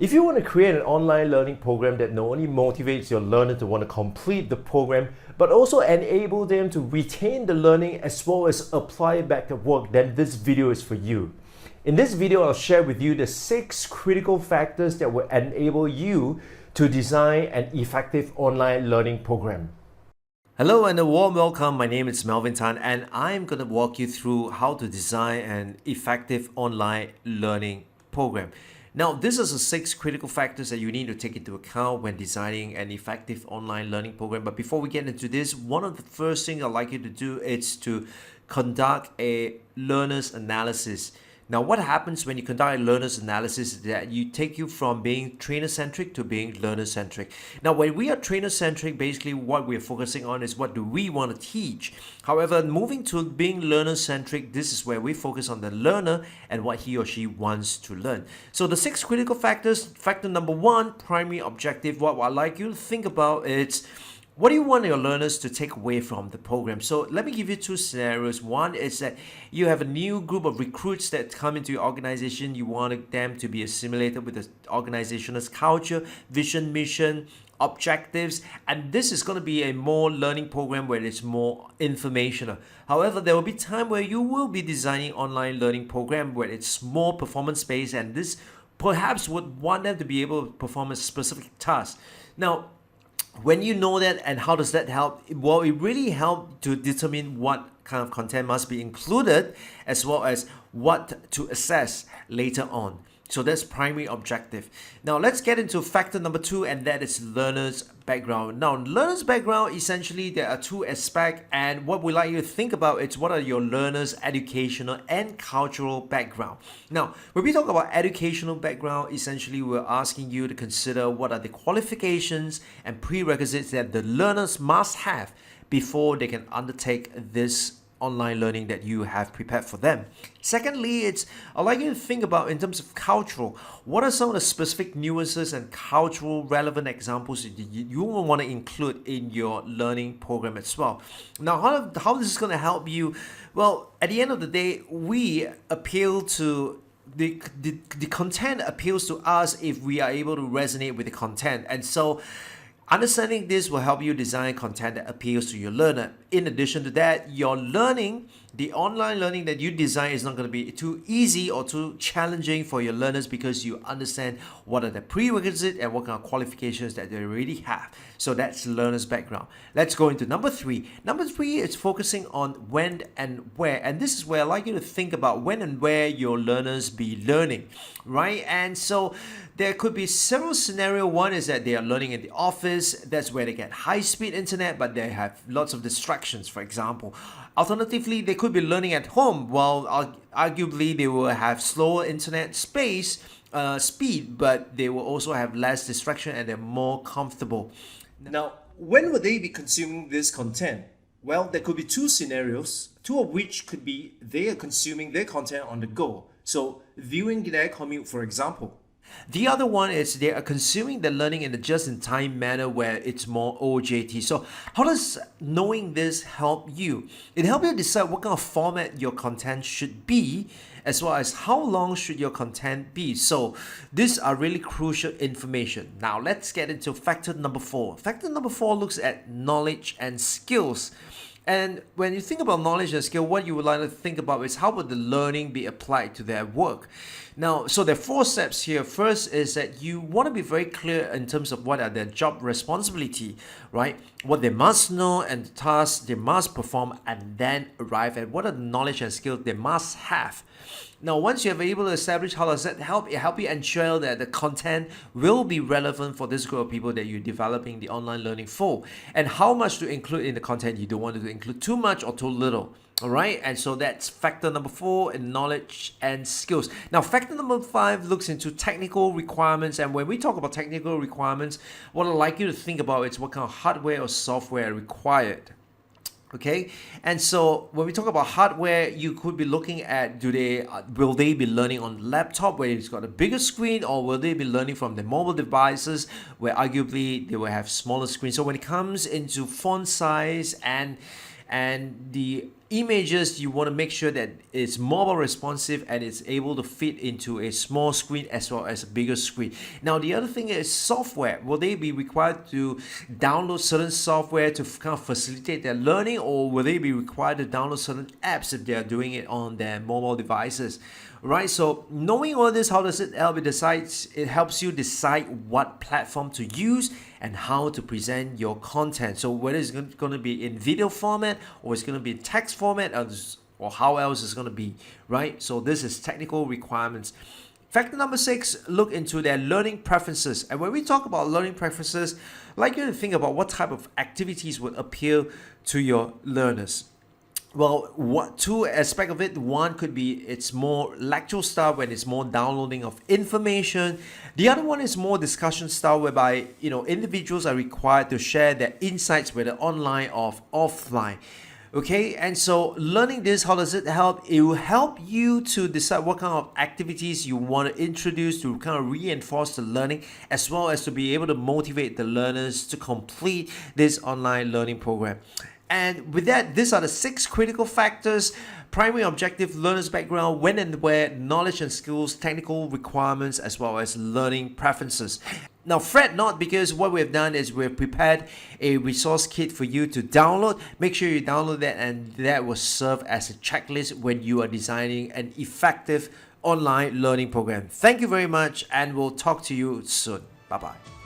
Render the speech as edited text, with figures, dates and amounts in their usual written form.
If you want to create an online learning program that not only motivates your learner to want to complete the program, but also enable them to retain the learning as well as apply it back at work, then this video is for you. In this video, I'll share with you the 6 critical factors that will enable you to design an effective online learning program. Hello and a warm welcome. My name is Melvyn and I'm going to walk you through how to design an effective online learning program. Now, this is the 6 critical factors that you need to take into account when designing an effective online learning program. But before we get into this, one of the first things I'd like you to do is to conduct a learner's analysis. Now, what happens when you conduct a learner's analysis is that you take you from being trainer-centric to being learner-centric. Now, when we are trainer-centric, basically what we're focusing on is what do we want to teach. However, moving to being learner-centric, this is where we focus on the learner and what he or she wants to learn. So the 6 critical factors, factor number 1, primary objective, what I'd like you to think about is, what do you want your learners to take away from the program? So let me give you 2 scenarios. One is that you have a new group of recruits that come into your organization. You want them to be assimilated with the organization's culture, vision, mission, objectives, and this is going to be a more learning program where it's more informational. However, there will be time where you will be designing online learning program where it's more performance based, and this perhaps would want them to be able to perform a specific task. Now, when you know that, and how does that help? Well, it really helps to determine what kind of content must be included as well as what to assess later on. So that's primary objective. Now let's get into factor number 2, and that is learner's background. Now, learner's background, essentially there are 2 aspects, and what we like you to think about is what are your learners' educational and cultural background. Now, when we talk about educational background, essentially we're asking you to consider what are the qualifications and prerequisites that the learners must have before they can undertake this online learning that you have prepared for them. Secondly, I'd like you to think about in terms of cultural, what are some of the specific nuances and cultural relevant examples that you will want to include in your learning program as well. Now, how this is going to help you? Well, at the end of the day, we appeal to the content appeals to us if we are able to resonate with the content. And so understanding this will help you design content that appeals to your learner. In addition to that, your learning, the online learning that you design is not going to be too easy or too challenging for your learners because you understand what are the prerequisites and what kind of qualifications that they already have. So that's learner's background. Let's go into number 3. Number 3 is focusing on when and where. And this is where I'd like you to think about when and where your learners be learning, right? And so there could be several scenarios. One is that they are learning in the office. That's where they get high-speed internet, but they have lots of distractions, for example. Alternatively, they could be learning at home. Well, arguably, they will have slower internet speed, but they will also have less distraction and they're more comfortable. Now, when will they be consuming this content? Well, there could be 2 scenarios, 2 of which could be they are consuming their content on the go. So, viewing their commute, for example. The other one is they are consuming the learning in a just-in-time manner where it's more OJT. So how does knowing this help you? It helps you decide what kind of format your content should be, as well as how long should your content be. So these are really crucial information. Now let's get into factor number 4. Factor number 4 looks at knowledge and skills. And when you think about knowledge and skill, what you would like to think about is how would the learning be applied to their work. Now, so there are 4 steps here. First is that you want to be very clear in terms of what are their job responsibility, right? What they must know and the tasks they must perform, and then arrive at what are the knowledge and skills they must have. Now, once you are able to establish how does that help, it help you ensure that the content will be relevant for this group of people that you're developing the online learning for, and how much to include in the content. You don't want to include too much or too little. All right, and so that's factor number 4 in knowledge and skills. Now, factor number 5 looks into technical requirements, and when we talk about technical requirements, what I'd like you to think about is what kind of hardware or software are required. Okay, and so when we talk about hardware, you could be looking at will they be learning on laptop where it's got a bigger screen, or will they be learning from the mobile devices where arguably they will have smaller screens. So when it comes into font size and and the images, you want to make sure that it's mobile responsive and it's able to fit into a small screen as well as a bigger screen. Now the other thing is software. Will they be required to download certain software to kind of facilitate their learning, or will they be required to download certain apps if they are doing it on their mobile devices? Right, so knowing all this, how does it help? It helps you decide what platform to use and how to present your content. So whether it's going to be in video format, or it's going to be in text format, or how else it's going to be, right? So this is technical requirements. Factor number 6, look into their learning preferences. And when we talk about learning preferences, I'd like you to think about what type of activities would appeal to your learners. Well, two aspects of it. One could be it's more lecture style, when it's more downloading of information. The other one is more discussion style, whereby individuals are required to share their insights, whether online or offline. Okay, and so learning this, how does it help? It will help you to decide what kind of activities you want to introduce to kind of reinforce the learning, as well as to be able to motivate the learners to complete this online learning program. And with that, these are the 6 critical factors: primary objective, learner's background, when and where, knowledge and skills, technical requirements, as well as learning preferences. Now, fret not, because what we've done is we've prepared a resource kit for you to download. Make sure you download that, and that will serve as a checklist when you are designing an effective online learning program. Thank you very much, and we'll talk to you soon. Bye-bye.